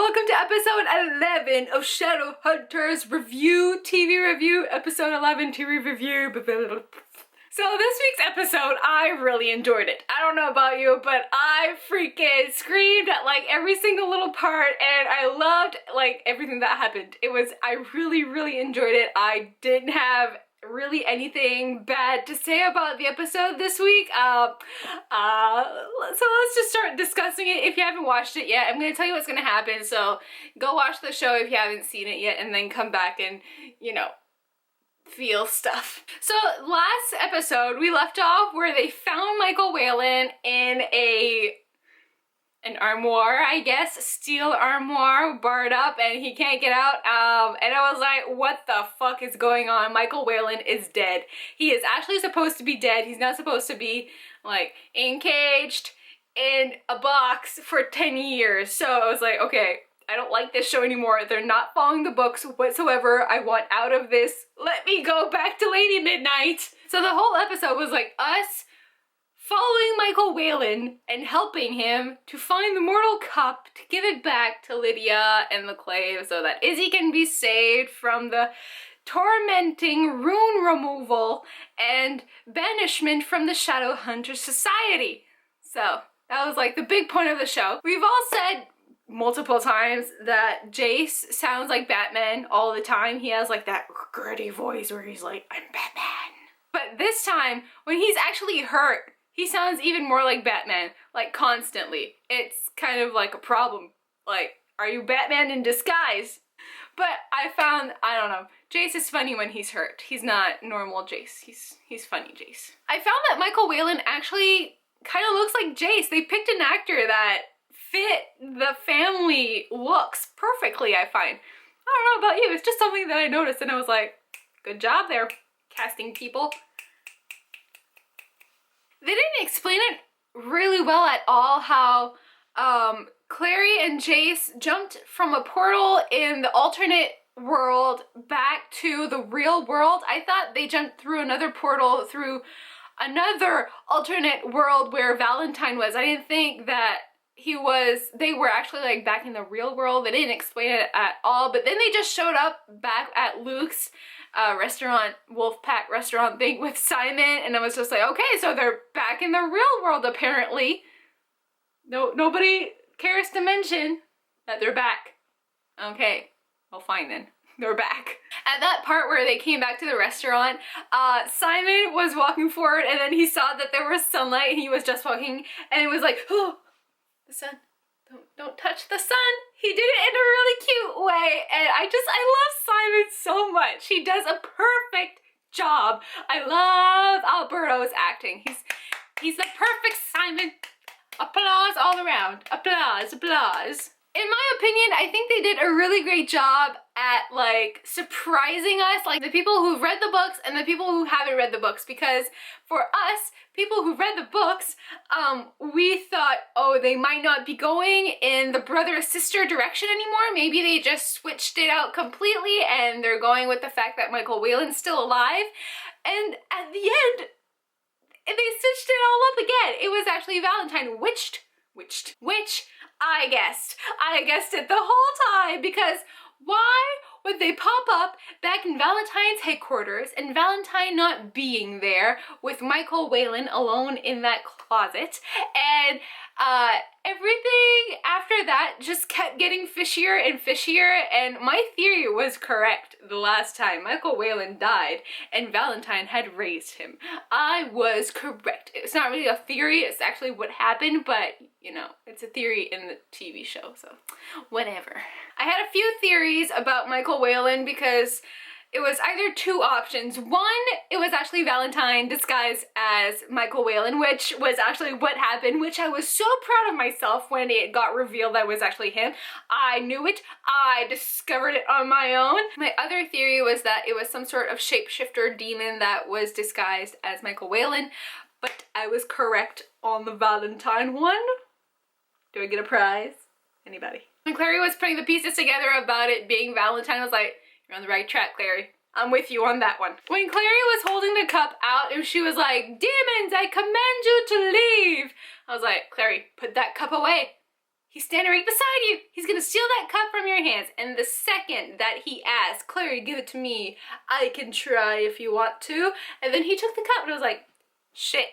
welcome to episode 11 of Shadowhunters review, TV review, episode 11 TV review. So this week's episode, I really enjoyed it. I don't know about you, but I freaking screamed at like every single little part, and I loved like everything that happened. I really enjoyed it. I didn't have really anything bad to say about the episode this week. So let's just start discussing it. If you haven't watched it yet, I'm going to tell you what's going to happen, so go watch the show if you haven't seen it yet, and then come back and, you know, feel stuff. So last episode, we left off where they found Michael Whelan in an armoire, I guess, steel armoire, barred up, and he can't get out, and I was like, what the fuck is going on? Michael Whelan is dead. He is actually supposed to be dead. He's not supposed to be, like, encaged in a box for 10 years. So I was like, okay, I don't like this show anymore. They're not following the books whatsoever. I want out of this. Let me go back to Lady Midnight. So the whole episode was like us following Michael Whelan and helping him to find the mortal cup to give it back to Lydia and the Clave so that Izzy can be saved from the tormenting rune removal and banishment from the Shadowhunters society. So that was like the big point of the show. We've all said multiple times that Jace sounds like Batman all the time. He has like that gritty voice where he's like, I'm Batman. But this time, when he's actually hurt, he sounds even more like Batman, like constantly. It's kind of like a problem. Like, are you Batman in disguise? But I found, I don't know, Jace is funny when he's hurt. He's not normal Jace. He's funny Jace. I found that Michael Whelan actually kind of looks like Jace. They picked an actor that fit the family looks perfectly, I find. I don't know about you, it's just something that I noticed and I was like, good job there, casting people. They didn't explain it really well at all how Clary and Jace jumped from a portal in the alternate world back to the real world. I thought they jumped through another portal through another alternate world where Valentine was. I didn't think that they were actually like back in the real world. They didn't explain it at all, but then they just showed up back at Luke's restaurant, Wolfpack restaurant thing with Simon, and I was just like, okay, so they're back in the real world apparently. Nobody cares to mention that they're back. Okay, well fine then. They're back. At that part where they came back to the restaurant, Simon was walking forward and then he saw that there was sunlight and he was just walking and it was like, oh, the sun, don't touch the sun. He did it in a really cute way and I love Simon so much. He does a perfect job. I love Alberto's acting. He's the perfect Simon. Applause all around. Applause, applause. In my opinion, I think they did a really great job at like surprising us, like the people who've read the books and the people who haven't read the books, because for us, people who read the books, we thought, oh, they might not be going in the brother-sister direction anymore. Maybe they just switched it out completely and they're going with the fact that Michael Whelan's still alive. And at the end, they stitched it all up again. It was actually Valentine which I guessed it the whole time, because why would they pop up back in Valentine's headquarters and Valentine not being there with Michael Whelan alone in that closet, and everything after that just kept getting fishier and fishier, and my theory was correct the last time. Michael Whelan died and Valentine had raised him. I was correct. It's not really a theory, it's actually what happened, but you know, it's a theory in the TV show, so whatever. I had a few theories about Michael Whelan because it was either two options. One, it was actually Valentine disguised as Michael Whelan, which was actually what happened, which I was so proud of myself when it got revealed that was actually him. I knew it. I discovered it on my own. My other theory was that it was some sort of shapeshifter demon that was disguised as Michael Whelan, but I was correct on the Valentine one. Do I get a prize? Anybody? When Clary was putting the pieces together about it being Valentine, I was like, you're on the right track, Clary. I'm with you on that one. When Clary was holding the cup out and she was like, demons, I command you to leave. I was like, Clary, put that cup away. He's standing right beside you. He's gonna gonna steal that cup from your hands. And the second that he asked, Clary, give it to me. I can try if you want to. And then he took the cup and I was like, shit,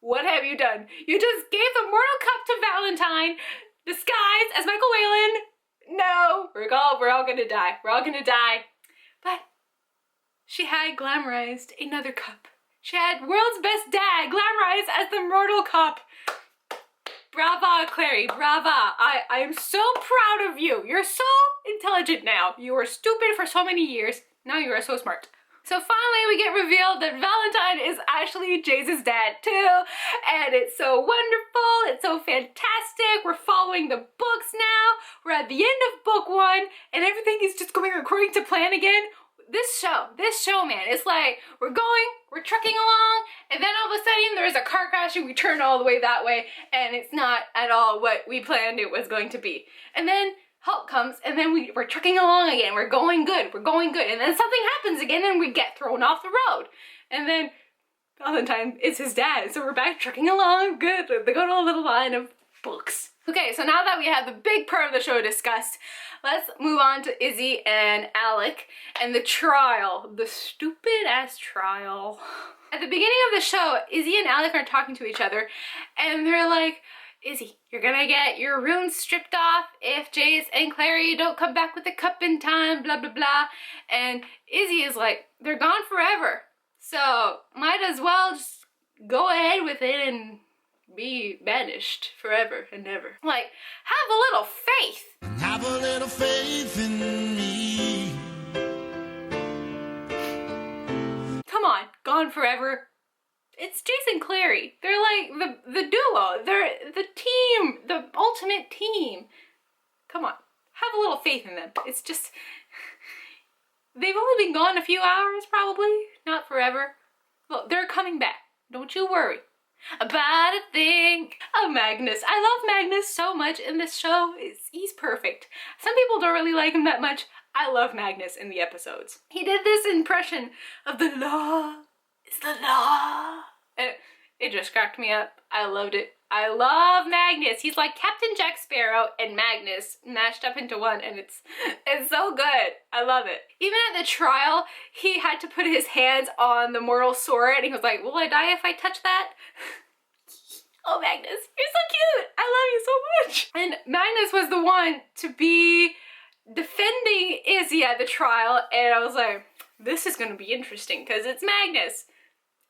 what have you done? You just gave the mortal cup to Valentine, disguised as Michael Whalen. No, we're all gonna die. We're all gonna die. But she had glamorized another cup. She had world's best dad glamorized as the mortal cup. Brava, Clary, brava. I am so proud of you. You're so intelligent now. You were stupid for so many years. Now you are so smart. So finally we get revealed that Valentine is actually Jace's dad too. And it's so wonderful. It's so fantastic. We're following the books now. We're at the end of book 1 and everything is just going according to plan again. This show, man, it's like we're trucking along, and then all of a sudden there's a car crash and we turn all the way that way, and it's not at all what we planned it was going to be. And then help comes, and then we're trucking along again. We're going good, and then something happens again, and we get thrown off the road. And then Valentine is his dad, so we're back trucking along, good, the good old little line of books. Okay, so now that we have the big part of the show discussed, let's move on to Izzy and Alec and the trial. The stupid ass trial. At the beginning of the show, Izzy and Alec are talking to each other and they're like, Izzy, you're gonna get your runes stripped off if Jace and Clary don't come back with the cup in time, blah, blah, blah. And Izzy is like, they're gone forever. So might as well just go ahead with it and be banished forever and ever. Like, have a little faith. Have a little faith in me. Come on, gone forever. It's Jace and Clary. They're like the duo. They're the team, the ultimate team. Come on, have a little faith in them. It's just, they've only been gone a few hours probably, not forever. Well, they're coming back. Don't you worry about a thing. Oh, Magnus. I love Magnus so much in this show. He's perfect. Some people don't really like him that much. I love Magnus in the episodes. He did this impression of the law is the law. And it just cracked me up. I loved it. I love Magnus. He's like Captain Jack Sparrow and Magnus mashed up into one, and it's so good. I love it. Even at the trial, he had to put his hands on the mortal sword, and he was like, will I die if I touch that? Oh, Magnus, you're so cute. I love you so much. And Magnus was the one to be defending Izzy at the trial, and I was like, this is gonna be interesting because it's Magnus.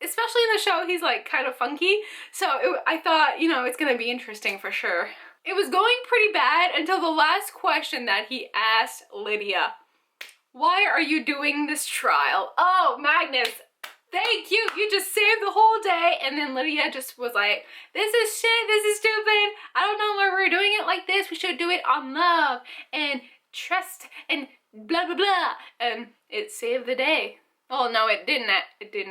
Especially in the show, he's like kind of funky. So I thought, you know, it's gonna be interesting for sure. It was going pretty bad until the last question that he asked Lydia. Why are you doing this trial? Oh, Magnus, thank you. You just saved the whole day. And then Lydia just was like, this is shit, this is stupid. I don't know why we're doing it like this. We should do it on love and trust and blah, blah, blah. And it saved the day. Oh no, it didn't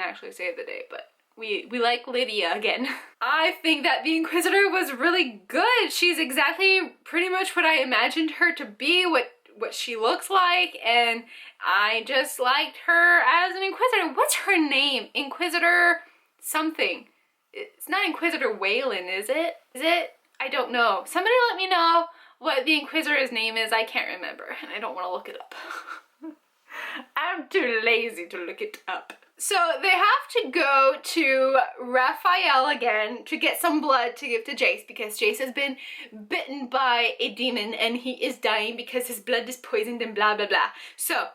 actually save the day, but we like Lydia again. I think that the Inquisitor was really good. She's exactly pretty much what I imagined her to be, what she looks like, and I just liked her as an Inquisitor. What's her name? Inquisitor something. It's not Inquisitor Whalen, is it? Is it? I don't know. Somebody let me know what the Inquisitor's name is. I can't remember, and I don't want to look it up. I'm too lazy to look it up. So they have to go to Raphael again to get some blood to give to Jace because Jace has been bitten by a demon and he is dying because his blood is poisoned and blah, blah, blah. So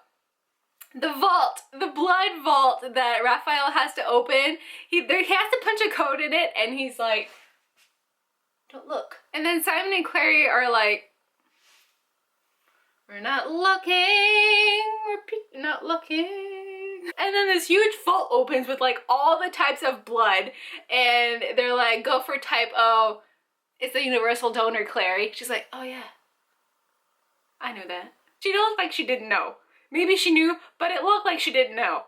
the vault, the blood vault that Raphael has to open, he has to punch a code in it and he's like, don't look. And then Simon and Clary are like, we're not looking, we're not looking. And then this huge vault opens with like all the types of blood and they're like, go for type O. It's the universal donor, Clary. She's like, oh yeah, I knew that. She looked like she didn't know. Maybe she knew, but it looked like she didn't know.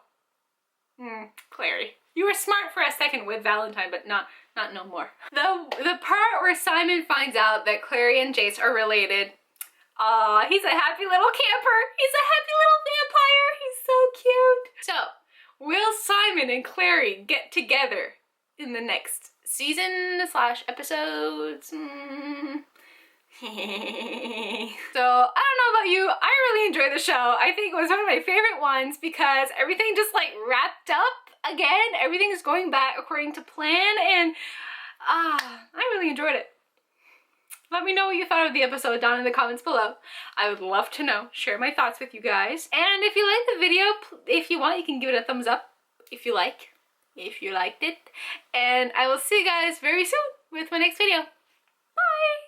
Clary. You were smart for a second with Valentine, but not no more. The part where Simon finds out that Clary and Jace are related. Aw, he's a happy little camper. He's a happy little vampire. He's so cute. So, will Simon and Clary get together in the next season / episodes? So I don't know about you, I really enjoyed the show. I think it was one of my favorite ones because everything just like wrapped up again. Everything's going back according to plan, and I really enjoyed it. Let me know what you thought of the episode down in the comments below. I would love to know. Share my thoughts with you guys. And if you liked the video, if you want, you can give it a thumbs up if you liked it. And I will see you guys very soon with my next video. Bye!